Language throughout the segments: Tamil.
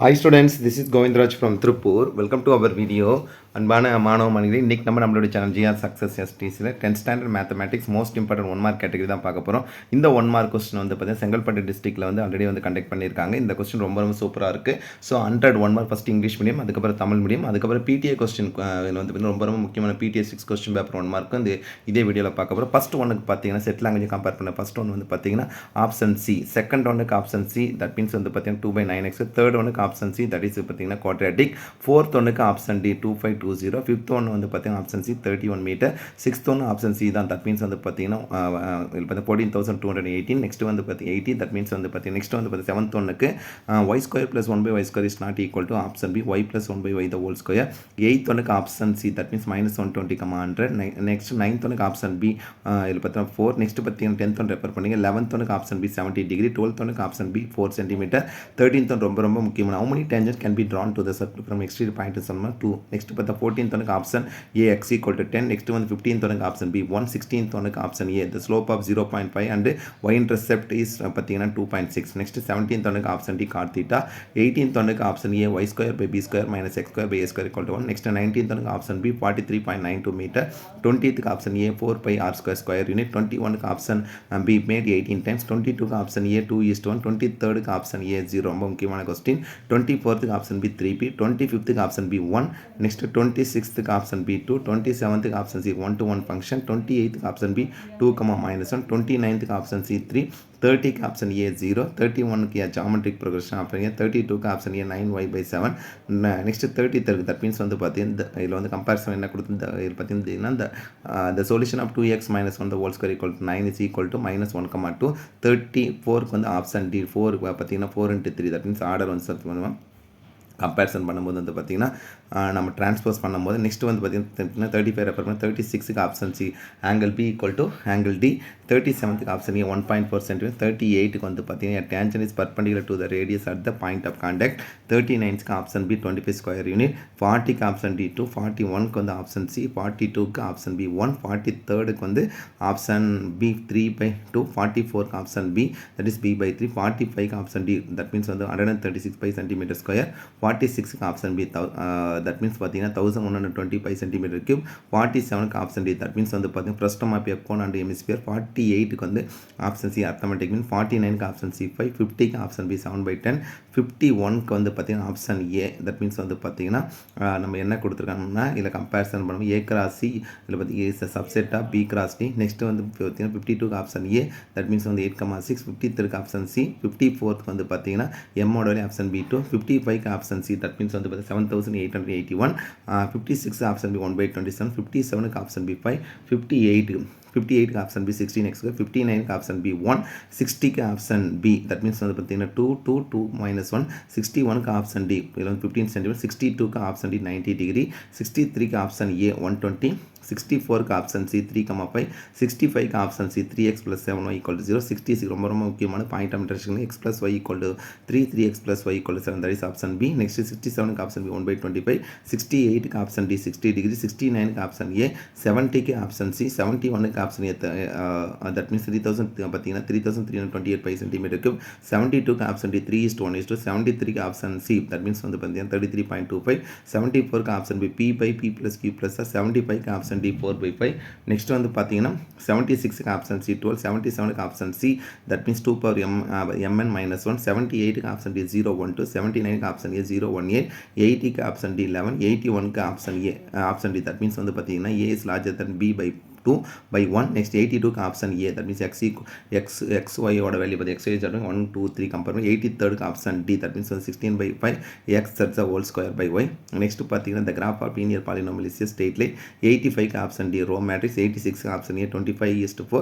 Hi students, this is Govindraj from Tripur. Welcome to our video. அன்பான மாணவ மாணவிகளே, இன்றைக்கி நம்மளோட சேனல் ஜிஆர் சக்ஸஸ் எஸ்டிசியில் 10th standard mathematics most important 1 mark category தான் பார்க்க போகிறோம். இந்த 1 மார்க் கொஸ்டின் வந்து பார்த்தீங்கன்னா செங்கல்பட்டு டிஸ்ட்ரிக்ட்டில் வந்து ஆல்ரெடி வந்து கண்டக்ட் பண்ணியிருக்காங்க. இந்த கொஸ்டின் ரொம்ப சூப்பராக இருக்குது. So 100 mark first English medium, அதுக்கப்புறம் தமிழ் மீடியம், அதுக்கப்புறம் பிடிஏ கொஸ்டின் வந்து ரொம்ப முக்கியமான பிடிஏ 6 கொஸ்டின் பேப்பர் 1 மார்க் வந்து இதே வீடியோவில் பார்க்க போகிறோம். ஃபஸ்ட் ஒன்றுக்கு பார்த்தீங்கன்னா செட் லாங்குவேஜ் கம்பேர் பண்ண ஃபஸ்ட் ஒன் வந்து பார்த்தீங்கன்னா ஆப்ஷன் சி, செகண்ட் ஒன்றுக்கு ஆப்ஷன் சி, தட் மீன்ஸ் வந்து பார்த்தீங்கன்னா 2/9x, தேர்ட் ஒன்றுக்கு ஆப்ஷன் சி, தட் இஸ் பார்த்தீங்கன்னா குவாட்ராட்டிக், ஃபோர்த் ஒன்றுக்கு ஆப்ஷன் டி 2520, ஃபிஃப்த் ஒன்று வந்து பார்த்தீங்கன்னா ஆப்ஷன் சி 31 மீட்டர், சிக்ஸ்த் ஒன்று ஆப்ஷன் சி தான், தட் மீன்ஸ் வந்து பார்த்தீங்கன்னா 14,218. நெக்ஸ்ட் வந்து பார்த்தீங்கன்னா 80, தட் மீன்ஸ் வந்து பார்த்தீங்கன்னா நெக்ஸ்ட் வந்து பார்த்தீங்கன்னா செவன்த் ஒன்றுக்கு y square plus 1/y² is not equal to option B y plus 1/y the whole square. Eighth ஒன்றுக்கு option C, that means -120, 100. Next ninth ஒன்றுக்கு ஆப்ஷன் பி இதில் பார்த்தீங்கன்னா 4. நெக்ஸ்ட் பார்த்தீங்கன்னா 10th ஒன்று ரெஃபர் பண்ணிங்க. 11th ஒன்றுக்கு ஆப்ஷன் பி 70 டிகிரி, 12th ஒன்றுக்கு ஆப்ஷன் பி 4 சென்டிமீட்டர், 13th ஒன்று ரொம்ப முக்கியமான how many tangents can be drawn to the circle from extreme point to some 2. Next பார்த்தா 14th ஒன்றுக்கு option A x equal to 10. Next வந்து 15th ஒன்றுக்கு ஆப்ஷன் பி 1, 16th ஒன்றுக்கு option A the slope of 0.5 and y intercept is பார்த்தீங்கன்னா 2.6. நெக்ஸ்ட் 17th ஒன்றுக்கு option D cot theta. 18th ஒன்றுக்கு option A y square by b square minus x square by a square equal to 1. Next 19th ஒன்றுக்கு option B 43.92 metre. 20th option A 4 pi r square square unit. 21க்கு ஆப்ஷன் பி made 18 times. 22க்கு ஆப்ஷன் ஏ 2:1. 23rdக்கு ஆப்ஷன் ஏ 0, ரொம்ப முக்கியமான question. 24th option B 3p. 25th option B 1. Next 26th option B 2. 27th option C 1-to-1 function. 28th option B 2, -1. 29th option C 3. 30க்கு ஆப்ஷன் ஏ 0. 31க்கு ஜாமெட்ரிக் ப்ரோக்ரஷன் ஆப்ஷன் ஏ. 32க்கு option A 9y/7. Next 33 that means வந்து பார்த்தீங்கன்னா இதில் வந்து கம்பேரிசன் என்ன கொடுத்து இதில் பார்த்தீங்கன்னா the solution of 2x minus 1 the whole square equal to 9 is equal to -1,2. 34க்கு வந்து ஆப்ஷன் டி 4 பார்த்தீங்கன்னா 4 × 3, தட் மீன்ஸ் ஆர்டர் வந்து சர்ச் பண்ணுவோம். கம்பேரிசன் பண்ணும்போது வந்து பார்த்திங்கன்னா நம்ம ட்ரான்ஸ்போஸ் பண்ணும்போது நெக்ஸ்ட் வந்து பார்த்திங்கன்னா 35 ரெஃபர் பண்ணி 36க்கு option C angle B equal to angle D. 37க்கு ஆப்ஷன் ஏ 1.4 சென்டிமீட்டர். 38க்கு வந்து பார்த்திங்கன்னா tangent is perpendicular to the radius at the point of contact. 39க்கு ஆப்ஷன் பி 25 ஸ்கொயர் யூனிட். 40க்கு ஆப்ஷன் டி 2. 41க்கு வந்து ஆப்ஷன் சி. 42க்கு ஆப்ஷன் பி 1. 43க்கு வந்து ஆப்ஷன் பி 3/2. 44க்கு option B that is b/3. 45க்கு ஆப்ஷன் டி தட் மீன்ஸ் வந்து 136 centimetre square. 46க்கு option B that means பார்த்தீங்கன்னா 1125 சென்டிமீட்டர் கியூப். 47க்கு ஆப்ஷன் டி தட் மீன்ஸ் வந்து பார்த்தீங்கன்னா frustum of a cone and hemisphere. 48க்கு வந்து ஆப்ஷன் சி அர்த்தமெட்டிக் மீன். 49க்கு ஆப்ஷன் சி 5. 50க்கு ஆப்ஷன் பி 7/10. 51க்கு வந்து பார்த்தீங்கன்னா ஆப்ஷன் ஏ தட் மீன்ஸ் வந்து பார்த்தீங்கன்னா நம்ம என்ன கொடுத்துருக்காங்கன்னா இதில் கம்பேரிசன் பண்ணுவோம் ஏ கிராஸ் சி இதில் பார்த்தீங்கன்னா subset of B cross D. Next வந்து பார்த்தீங்கன்னா 52க்கு ஆப்ஷன் ஏ தட் மீன்ஸ் வந்து 8,6. 53க்கு ஆப்ஷன் சி. 54க்கு வந்து பார்த்தீங்கன்னா எம்மோட வழி ஆப்ஷன் பி 2. 55க்கு ஆப்ஷன் சி தட் மீன்ஸ் வந்து பார்த்தீங்கன்னா 7,881. 56 ஆப்ஷன் பி 1/27. 57க்கு ஆப்ஷன் பி 5. 58க்கு ஆப்ஷன் பி 16x. 59க்கு ஆப்ஷன் பி 1. 60க்கு ஆப்ஷன் பி தட் மீன்ஸ் வந்து பார்த்தீங்கன்னா 2 -1. 61க்கு ஆப்ஷன் டி 15 சென்டிமீட்டர். 62க்கு ஆப்ஷன் டி 90 டிகிரி. 63க்கு ஆப்ஷன் ஏ 120. 64க்கு ஆப்ஷன் சி 3,5. 65க்கு ஆப்ஷன் சி 3x + 7y = 0. 66 ரொம்ப முக்கியமான point of intersection x + y = 3, 3x + y = 7, that is option B. Next 67க்கு ஆப்ஷன் பி 1/25. 68க்கு ஆப்ஷன் டி 60 டிகிரி. 69க்கு ஆப்ஷன் ஏ. 70க்கு ஆப்ஷன் சி. 71க்கு ஆப்ஷன் ஏ தட் மீன்ஸ் 3000 பார்த்தீங்கன்னா 3328 சென்டிமீட்டர் கியூப். 72க்கு ஆப்ஷன் டி 3:1. 73க்கு ஆப்ஷன் சி தட் மீன்ஸ் வந்து பார்த்தீங்கன்னா 33.25. 74க்கு ஆப்ஷன் பி p/p + q + 75க்கு ஆப்ஷன் டி 4/5. நெக்ஸ்ட் வந்து பார்த்தீங்கன்னா 76க்கு ஆப்ஷன் சி 12. 77க்கு option C that means 2^mn - 1. 78க்கு ஆப்ஷன் டி 012. 79க்கு ஆப்ஷன் ஏ 018. 80க்கு ஆப்ஷன் டி 11. 81க்கு option A option D that means வந்து பார்த்தீங்கன்னா A is larger then b/2/1. Next 82க்கு option A that means xy ஓட வேல்யூ பார்த்து xy 1 2 3 கம்பேர் பண்ணி. 83க்கு option D that means 16/5 x that's the whole square by y. Next பார்த்தீங்கன்னா the graph of linear polynomial is a straight line. 85க்கு ஆப்ஷன் டி ரோ மேட்ரிக்ஸ். 86க்கு ஆப்ஷன் ஏ 25:4.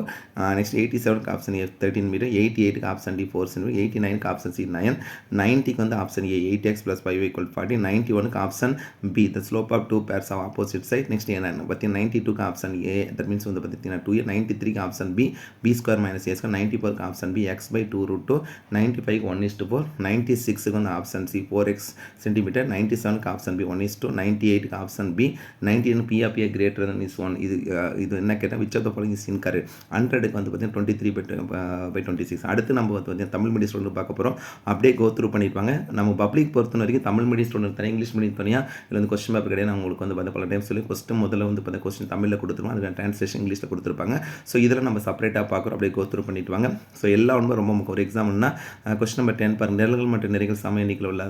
நெக்ஸ்ட் 87க்கு ஆப்ஷன் ஏ 13 மீட்டர். 88க்கு ஆப்ஷன் டி 4 சென்டிமீட்டர். 89க்கு ஆப்ஷன் சி 9. 90க்கு வந்து ஆப்ஷன் ஏ 8x + 5y = 40. 91க்கு option B the slope of two pairs of opposite side. Next பார்த்தீங்கன்னா 92க்கு ஆப்ஷன் ஏ தட் மீன்ஸ் வந்து பார்த்தீங்கன்னா 2a 93க்கு option B B square minus A square 94க்கு ஆப்ஷன் பி எக்ஸ் பை 2√2 95க்கு 1:4 96க்கு வந்து ஆப்ஷன் சி 4x சென்டிமீட்டர் 97க்கு ஆப்ஷன் பி 1:2 98க்கு option B 99 B of A greater then is 1 இது என்ன கேட்டால் which of the following is incorrect 100க்கு வந்து பார்த்தீங்கன்னா 23/26 அடுத்து நம்ம வந்து பார்த்தீங்கன்னா தமிழ் மீடியம் ஸ்டூடெண்ட் பார்க்க போகிறோம் அப்படியே கோ த்ரூ பண்ணியிருப்பாங்க நம்ம பப்ளிக் பொறுத்த வரைக்கும் தமிழ் மீடியம் ஸ்டூடெண்ட் தனியாக இங்கிலீஷ் மீடியம் தனியாக இதில் வந்து கொஸ்டின் பேப்பர் கிடையாது நான் உங்களுக்கு வந்து பார்த்தா பல டைம் சொல்லி கொஸ்டின் முதல்ல வந்து பார்த்தா கொஸ்டின் தமிழில் கொடுத்துருவோம் அதுக்கான ட்ரான்ஸ்லேஷன் இங்கிலீஷில் கொடுத்துருப்பாங்க ஸோ இதில் நம்ம செப்பரேட்டாக பார்க்குறோம் அப்படியே கோ த்ரூ பண்ணிட்டு வாங்க ஸோ எல்லா ஒன்றும் ரொம்ப முக்கியம் ஒரு எக்ஸாம்னா கொஸ்டின் நம்பர் 10 பாருங்க நிரல்கள் மற்றும் நிறைகள் சம எண்ணிக்கையில் உள்ள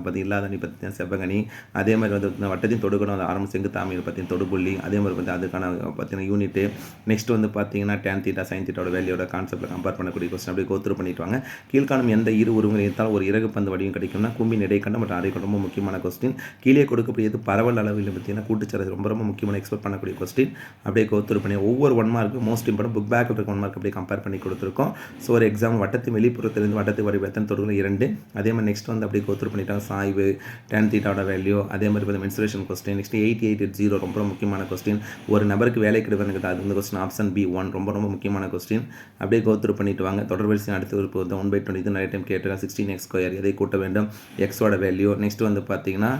பற்றி இல்லாதனி பற்றி செவ்வகனி அதே மாதிரி வந்து வட்டத்தின் தொடுகணும் அது ஆரம்ப செங்கு தாமியை பற்றின தொடுபுள்ளி அதே மாதிரி வந்து அதுக்கான பார்த்தீங்கன்னா யூனிட்டு நெக்ஸ்ட் வந்து பார்த்தீங்கன்னா tan θ sin θ வேல்யூட கான்செப்ட்டில் கம்பேர் பண்ணக்கூடிய கொஸ்டின் அப்படியே கோத்ரூ பண்ணிட்டு வாங்க கீழ்காணும் எந்த இரு உருவங்கள் இருந்தால் ஒரு இறகு பந்து வடிவம் கிடைக்கும்னா கும்பின் இடைக்கண்டம் மற்றும் அரைக்கண்டம் ரொம்ப முக்கியமான கொஸ்டின் கீழே கொடுக்கக்கூடியது பரவல் அளவில் பார்த்தீங்கன்னா கூட்டுச்சரது ரொம்ப ரொம்ப முக்கியமான எக்ஸ்பெக்ட் பண்ணக்கூடிய கொஸ்டின் அப்படியே கோத்ரூ பண்ணி ஒவ்வொரு 1 மார்க்கு மோஸ்ட் இம்பார்ட்டன் புக் பேக்கில் இருக்க 1 மார்க் அப்படியே கம்பேர் பண்ணி கொடுத்துருக்கோம் ஸோ ஒரு எக்ஸாம் வட்டத்தின் வெளிப்புறத்திலிருந்து வட்டத்தை வடிவத்தின் தொடுகள் 2 அதே மாதிரி நெக்ஸ்ட் வந்து அப்படியே கோத்ரூ பண்ணிட்டாங்க சாய்வு tan θ வேல்யூ அதே மாதிரி வந்து மென்சுரேஷன் கொஸ்டின் நெக்ஸ்ட் 8880 ரொம்ப முக்கியமான கொஸ்டின் ஒரு நபருக்கு வேலை கிடைப்பதுன்னு அது வந்து கொஸ்டின் ஆப்ஷன் பி 1 ரொம்ப ரொம்ப முக்கியமான கொஸ்டின் அப்படியே கோத்ரூ பண்ணிட்டு வாங்க தொடர்வரிசை அடுத்து ஒரு 1/20 இது நிறைய டைம் கேட்டிருக்காங்க 16x² எதை கூட்ட வேண்டும் எக்ஸோட வேல்யூ நெக்ஸ்ட் வந்து பார்த்தீங்கன்னா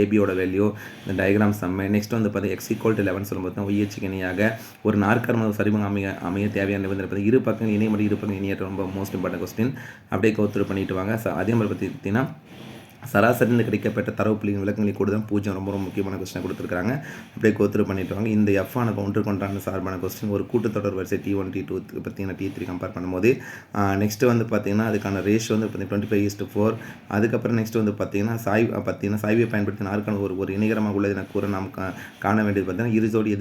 ஏபியோட வேல்யூ இந்த டயக்ராம் சம்மை நெக்ஸ்ட் வந்து பார்த்தீங்கன்னா x = 11 சொல்லும்போது ஒய்ஹெச்சுக்கு இணையாக ஒரு நாற்கரம் சரிவங்க அமைய தேவையான நிபந்தனை இரு பக்கம் இணைய மற்றும் இரு பக்கம் இணையற்ற ரொம்ப மோஸ்ட் இம்பார்ட்டன் கொஸ்டின் அப்படியே கோத்ரூ பண்ணிட்டு வாங்க அதே மாதிரி பார்த்தீங்கன்னா சராசரிந்து கிடைக்கப்பட்ட தரவு புள்ளியின் விளக்கங்களை கூடுதல் 0 ரொம்ப ரொம்ப முக்கியமான கொஸ்டின் கொடுத்துருக்காங்க அப்படியே கோத்ரூ பண்ணிட்டு வாங்க இந்த எஃப் ஆனது ஒன்று கொண்டான சார்பான கொஸ்டின் ஒரு கூட்டுத்தொடர் வரிசை T1 T2 பார்த்தீங்கன்னா T3 கம்பேர் பண்ணும்போது நெக்ஸ்ட் வந்து பார்த்தீங்கன்னா அதுக்கான ரேஷியோ வந்து பார்த்தீங்கன்னா 25:4 அதுக்கப்புறம் நெக்ஸ்ட் வந்து பார்த்தீங்கன்னா சாய்வை பயன்படுத்தி நாற்கான ஒரு இணைகரமாக உள்ளது என கூற நாம் காண வேண்டியது பார்த்தீங்கன்னா இருஜோடி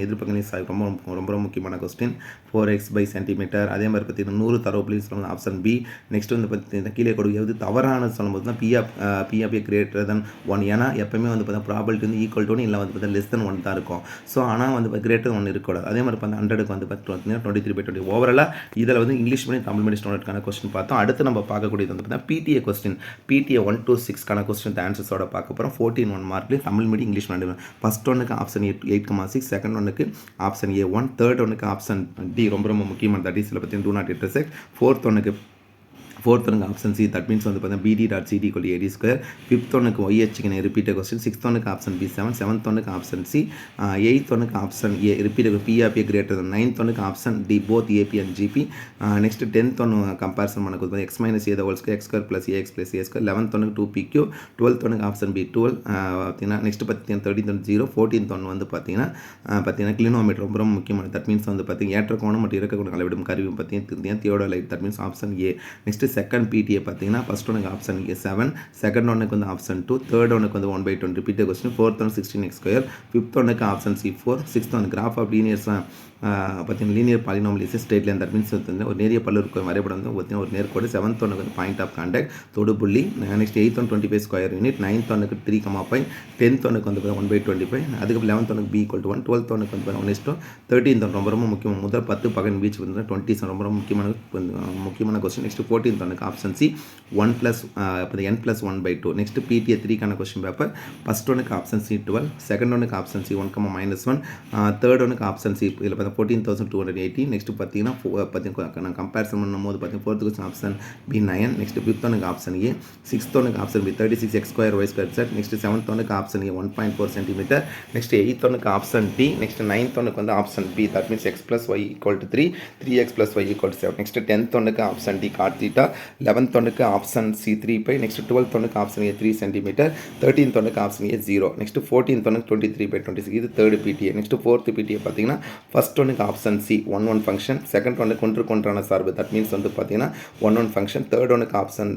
எதிர்ப்பக்கங்களின் சாய்வு ரொம்ப ரொம்ப முக்கியமான கொஸ்டின் 4x by சென்டிமீட்டர் அதே மாதிரி பார்த்தீங்கன்னா 100 தரவு புள்ளி சொல்லணும் ஆப்ஷன் பி நெக்ஸ்ட் வந்து பார்த்தீங்கன்னா கீழே கொடுக்கிறது தவறான சொல்லும்போது B of A greater than 1 ஏன்னா எப்பவுமே வந்து பார்த்தா ப்ராபபிலிட்டி வந்து ஈக்குவல் டு 1 இல்லை வந்து பார்த்தா லெஸ் தென் 1 தான் இருக்கும் ஸோ ஆனால் வந்து கிரேட்டர் 1 இருக்கக்கூடாது அதே மாதிரி பார்த்தா 100க்கு வந்து பார்த்தீங்கன்னா 23/20 ஓவராலாக இதில் வந்து இங்கிலீஷ் மீடியம் தமிழ் மீடியம் ஸ்டூடெண்ட்கான கொஸ்டின் பார்த்தோம் அடுத்து நம்ம பார்க்கக்கூடியது வந்து பார்த்தா PTA question PTA 1 to 6 question ஆன்சர்ஸோட பார்க்க போகிறோம் 14 1 மார்க்லேயே Tamil medium English medium first ஒன்னுக்கு ஆப்ஷன் 8,6 செகண்ட் ஒன்னுக்கு ஆப்ஷன் A1 தேர்ட் ஒன்னுக்கு ஆப்ஷன் டி ரொம்ப ரொம்ப முக்கியமான தட் இஸ் இதில் பார்த்தீங்கன்னா do not intersect ஃபோர்த் ஒன்னுக்கு ஆப்ஷன் சி தட் மீன்ஸ் வந்து பார்த்தீங்கன்னா BD.CD = AD². ஃபிஃப்த் ஒன்னுக்கு OH ரிப்பீட்டட் கொஸ்டின் சிக்ஸ்த் ஒன்னுக்கு ஆப்ஷன் B7 செவன்த் ஒன்னுக்கு ஆப்ஷன் சி எயித் ஒன்னுக்கு option A repeated P of A greater then ninth ஒன்னுக்கு option D both AP and GP next 10th ஒன்று கம்பேரிசன் பண்ண கொடுத்து x - a the whole square x² + ax + a². 11th ஒன்னுக்கு 2PQ 12th ஒன்னுக்கு ஆப்ஷன் B 12 பார்த்தீங்கன்னா நெக்ஸ்ட் பார்த்தீங்கன்னா 13th 0 14th ஒன்று வந்து பார்த்தீங்கன்னா கிளினோமீட்டர் ரொம்ப ரொம்ப முக்கியமான தட் மீன்ஸ் வந்து பார்த்தீங்கன்னா ஏற்ற கோணம் மற்றும் இறக்க கோணம் அளவிடும் கருவி பார்த்தீங்கன்னா theodolite that means option A next second PTA பார்த்தீங்கன்னா ஃபர்ஸ்ட் ஒன்னுக்கு ஆப்ஷன் A7 செகண்ட் ஒன்னுக்கு வந்து ஆப்ஷன் 2 தேர்ட் ஒன்னுக்கு வந்து 1/20 repeated question fourth one 16x². Fifth ஒன்னுக்கு option C4 sixth one graph of linears பார்த்தீங்கன்னா linear polynomial is straight line that means வந்து ஒரு நேரிய பல்லுறுப்பு வரைபடம் வந்து பார்த்தீங்கன்னா ஒரு நேர்கோடு செவன்த் ஒன்னுக்கு வந்து பாயிண்ட் ஆஃப் கான்டாக்ட் தொடுபுள்ளி next 8th one 25 square unit ninth ஒன்னுக்கு 3,5 10th ஒன்னுக்கு வந்து 1/25 அதுக்கு 11th ஒன்னுக்கு B = 1 12th ஒன்னுக்கு வந்து 1:1 13th ஒன் ரொம்ப ரொம்ப முக்கியம் முதல் 10 பகன் வீச்சு வந்து 20 ரொம்ப ரொம்ப முக்கியமான கொஸ்டின் நெக்ஸ்ட் 14th ஒன்னுக்கு option C 1 + n+1/2 next PTA 3 question paper first ஒன்னுக்கு ஆப்ஷன் C 12 செகண்ட் ஒன்னுக்கு ஆப்ஷன் C 1,-1 தேர்ட் ஒன்னுக்கு ஆப்ஷன் C இதில் 14,280 நெக்ஸ்ட் பார்த்தீங்கன்னா கம்பேரிசன் பண்ணும்போது பார்த்தீங்கன்னா fourth question option B9 next fifth ஒன்னுக்கு ஆப்ஷன் ஏ சிக்ஸ்த் ஒன்னுக்கு option B 36x² y² next seventh ஒன்னுக்கு option A 1.4 centimetre next eighth ஒன்னுக்கு ஆப்ஷன் டி நெக்ஸ்ட் நைன்த் ஒன்னுக்கு வந்து option B that means x + y = 3 3x + y = 7 next 10th ஒன்னுக்கு ஆப்ஷன் டி cot θ 11th ஒன்னுக்கு ஆப்ஷன் C 3π நெக்ஸ்ட் 12th ஒன்னுக்கு ஆப்ஷன் ஏ 3 சென்டிமீட்டர் 13th ஒன்னுக்கு ஆப்ஷன் ஏ 0 நெக்ஸ்ட் 14th ஒன்னுக்கு 23/26 இது third PTA next fourth PTA பார்த்தீங்கன்னா ஃபர்ஸ்ட் ஒன்னுக்கு ஆப்ஷன் சி 1 ஃபங்க்ஷன் செகண்ட் ஒன்னுக்கு ஒன்றுக்கொன்றான சார்பு தட் மீன்ஸ் வந்து பார்த்தீங்கன்னா 1 ஃபங்க்ஷன் தேர்ட் ஒன்னுக்கு option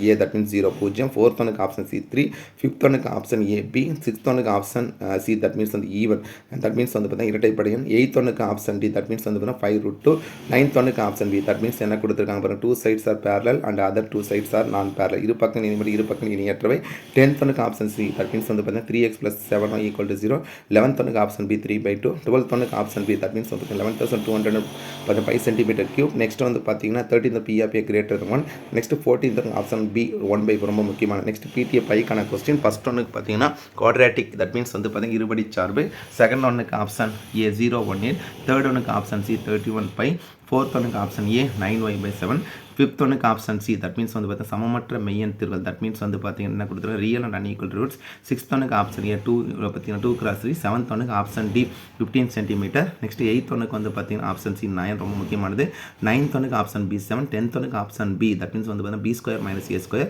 A that means 0 fourth ஒன்னுக்கு ஆப்ஷன் C3 ஃபிஃப்த் ஒன்னுக்கு ஆப்ஷன் AB சிக்ஸ்த் ஒன்னுக்கு ஆப்ஷன் சி தட் மீன்ஸ் வந்து ஈவன் தட் மீன்ஸ் வந்து பார்த்தீங்கன்னா இரட்டைப்படையன் எயித் ஒன்னுக்கு ஆப்ஷன் டி தட் மீன்ஸ் வந்து பார்த்தீங்கன்னா 5√2 நைன்த் ஒன்னுக்கு ஆப்ஷன் பி தட் மீன்ஸ் என்ன கொடுத்துருக்காங்க பாருங்க 2 sides are parallel and other 2 sides are non parallel இரு பக்கம் இணைமடி இரு பக்கம் இணையற்றவை 10th ஒன்னுக்கு ஆப்ஷன் சி தட் மீன்ஸ் வந்து பார்த்தீங்கன்னா 3x + 7y = 0 11th ஒன்னுக்கு ஆப்ஷன் B 3/2 12th ஒன்னுக்கு option B that that means வந்து 11,205 சென்டிமீட்டர் கியூப். நெக்ஸ்ட் வந்து பார்த்தீங்கன்னா 13th PRPA greater than 1. Next 14th option B 1/4 ரொம்ப முக்கியமான. நெக்ஸ்ட் PTA பைக்கான கொஸ்டின். ஃபர்ஸ்ட் ஒன்னுக்கு பார்த்தீங்கன்னா குவாட்ராட்டிக் தட் மீன்ஸ் வந்து பார்த்தீங்கன்னா இருபடி சார்பு. செகண்ட் ஒன்னுக்கு ஆப்ஷன் A 018. தேர்ட் ஒன்னுக்கு ஆப்ஷன் C 31π. ஃபோர்த் ஒன்னுக்கு ஆப்ஷன் A 9y/7. ஃபிஃப்த் ஒன்னுக்கு ஆப்ஷன் சி தட் மீன்ஸ் வந்து பார்த்தா சமமற்ற மெய்யன் தீர்வுகள் தட் மீன்ஸ் வந்து பார்த்தீங்கன்னா என்ன கொடுத்துருக்க real and unequal roots. Sixth ஒன்னுக்கு ஆப்ஷன் ஏ 2 பார்த்தீங்கன்னா 2x3. செவன்த் ஒன்னுக்கு option D 15 centimetre. Next eighth ஒன்னுக்கு வந்து பார்த்தீங்கன்னா ஆப்ஷன் சி 9 ரொம்ப முக்கியமானது. நைன்த் ஒன்னுக்கு ஆப்ஷன் பி 7. டென்த் ஒன்னுக்கு ஆப்ஷன் பி தட் மீன்ஸ் வந்து பார்த்தீங்கன்னா B² - A².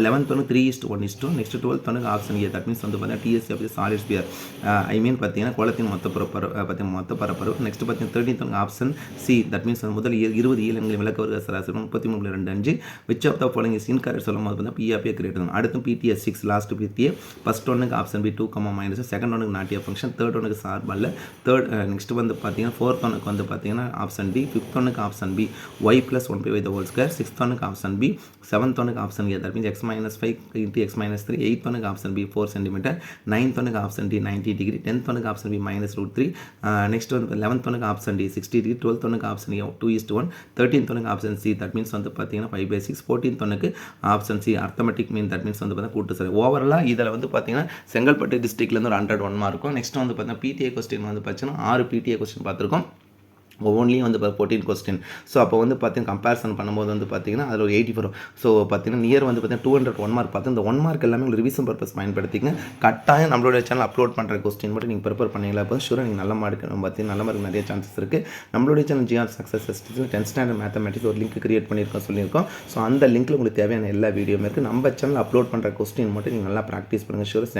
11th ஒன்னுக்கு 3:1:2. நெக்ஸ்ட் 12th ஒன்னுக்கு ஆப்ஷன் ஏ தட் மீன்ஸ் வந்து பார்த்தீங்கன்னா TSC அப்படி சாலிட் ஸ்பியர் ஐ மீன் பார்த்தீங்கன்னா கோளத்தின் மொத்த பரப்பளவு. நெக்ஸ்ட் பார்த்தீங்கன்னா 13th ஒன்னுக்கு ஆப்ஷன் சி தட் மீன்ஸ் முதல் 20 இயலங்களை விளக்க வருகிற சராசரி 33.25. Which of the following is incorrect சொல்லும் போது பார்த்தீங்கன்னா PRPA greater than. அடுத்து PTA 6 லாஸ்ட் PTA. ஃபர்ஸ்ட் ஒன்னுக்கு ஆப்ஷன் பி 2, செகண்ட் ஒன்னுக்கு நாட் எ ஃபங்க்ஷன். தேர்ட் ஒன்னுக்கு சார்பல்ல. தேர்ட் நெக்ஸ்ட் வந்து பார்த்தீங்கன்னா ஃபோர்த் ஒன்னுக்கு வந்து பார்த்தீங்கன்னா ஆப்ஷன் டி. ஃபிஃப்த் ஒன்னுக்கு ஆப்ஷன் பி y+1/y². சிக்ஸ்த் ஒன்னுக்கு ஆப்ஷன் பி. செவன்த் ஒன்னுக்கு option A that means x-5 × x-3. Eighth ஒன்னுக்கு ஆப்ஷன் பி 4 சென்டிமீட்டர். நைன்த் ஒன்னுக்கு ஆப்ஷன் டி 90 டிகிரி. டென்த் ஒன்னுக்கு ஆப்ஷன் பி -√3. நெக்ஸ்ட் வந்து 11th ஒன்னுக்கு ஆப்ஷன் டி 60 டிகிரி. 12th ஒன்னுக்கு ஆப்ஷன் ஏ 2:1. 13th ஒன்னுக்கு ஆப்ஷன் சி தட் மீன்ஸ் வந்து பார்த்தீங்கன்னா 5/6. 14th ஒன்னுக்கு option C arithmetic mean that means வந்து பார்த்தீங்கன்னா கூட்டு சரி. ஓவராலாக இதில் வந்து பார்த்தீங்கன்னா செங்கல்பட்டு டிஸ்ட்ரிக்ட்லேருந்து ஒரு 101 மார்க் இருக்கும். நெக்ஸ்ட் வந்து பார்த்தீங்கன்னா PTA கொஸ்டின் வந்து பார்த்தீங்கன்னா 6 PTA கொஸ்டின் பார்த்துருக்கோம். ஒவ்வொன்றிலையும் வந்து 14 கொஸ்டின். ஸோ அப்போ வந்து பார்த்தீங்கன்னா கம்பேரிசன் பண்ணும்போது வந்து பார்த்தீங்கன்னா அதில் ஒரு 84. ஸோ பார்த்தீங்கன்னா நியர் வந்து பார்த்தீங்கன்னா 201 மார்க் பார்த்து இந்த 1 மார்க் எல்லாமே ஒரு ரிவிஷன் பர்பஸ் பயன்படுத்திங்க. கட்டாயம் நம்மளோட சேனல் அப்லோட் பண்ணுற கொஸ்டின் மட்டும் நீங்கள் ப்ரிப்பேர் பண்ணீங்களா அப்போ ஷூராக நீங்கள் நல்ல மார்க் பார்த்தீங்கன்னா நல்ல மார்க் நிறைய சான்சஸ் இருக்குது. நம்மளுடைய channel GR Success STC 10th standard mathematics ஒரு லிங்க் கிரியேட் சொல்லியிருக்கோம். ஸோ அந்த லிங்க்கில் உங்களுக்கு தேவையான எல்லா வீடியோமே இருக்குது. நம்ம சேனல் அப்லோட் பண்ணுற கொஸ்டின் மட்டும் நீங்கள் நல்லா ப்ராக்டிஸ் பண்ணுங்கள். ஷூராக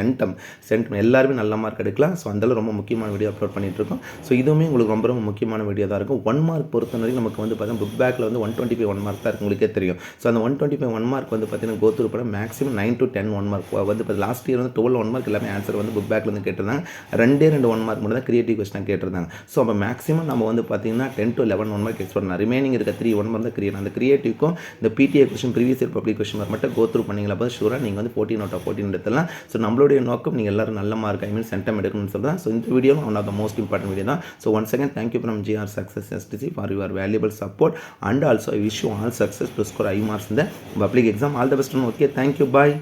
சென்டம் எல்லாருமே நல்ல மார்க் எடுக்கலாம். ஸோ அந்தளவு ரொம்ப முக்கியமான வீடியோ அப்லோட் பண்ணிகிட்ருக்கோம். ஸோ இதுவுமே உங்களுக்கு ரொம்ப ரொம்ப முக்கியமான வீடியோ தான் இருக்கும். 1 மார்க் பொறுத்த வரைக்கும் நமக்கு வந்து பார்த்தீங்கன்னா புக் பேக்கில் வந்து 125 1 மார்க் தான் இருக்குது, உங்களுக்கே தெரியும். ஸோ அந்த 125 1 மார்க் வந்து பார்த்தீங்கன்னா கோத்ரூ பண்ண மேக்ஸிமம் 9 to 10 1 மார்க் வந்து இப்போ லாஸ்ட் இயர் வந்து 12 1 மார்க் எல்லாமே ஆன்சர் வந்து புக் பேக்கில் வந்து கேட்டிருந்தாங்க. 2 1 மார்க் மட்டும் தான் கிரியேட்டிவ் கொஸ்டின் கேட்டிருந்தாங்க. ஸோ அப்போ மேக்ஸிமம் நம்ம வந்து பார்த்தீங்கன்னா 10 to 11 1 மார்க் எக்ஸ்பெக்ட் பண்ணலாம். ரிமைனிங் இருக்க 3 1 மார்க் தான் கிரியேட். அந்த கிரியேட்டிவ்க்கும் இந்த PTA question previous year public question மட்டும் கோத்ரூ பண்ணீங்களா அப்போ ஷூராக நீங்கள் வந்து 14 out of 14 எடுத்துலாம். ஸோ நம்மளுடைய நோக்கம் நீங்கள் எல்லாரும் நல்ல மார்க் சென்டம் எடுக்கணும்னு சொல்கிறேன். ஸோ இந்த video one of the most important video தான். So once again thank you from GR Success STC for your valuable support, and also I wish you all success to score high marks in the public exam. All the best. Okay, thank you, bye.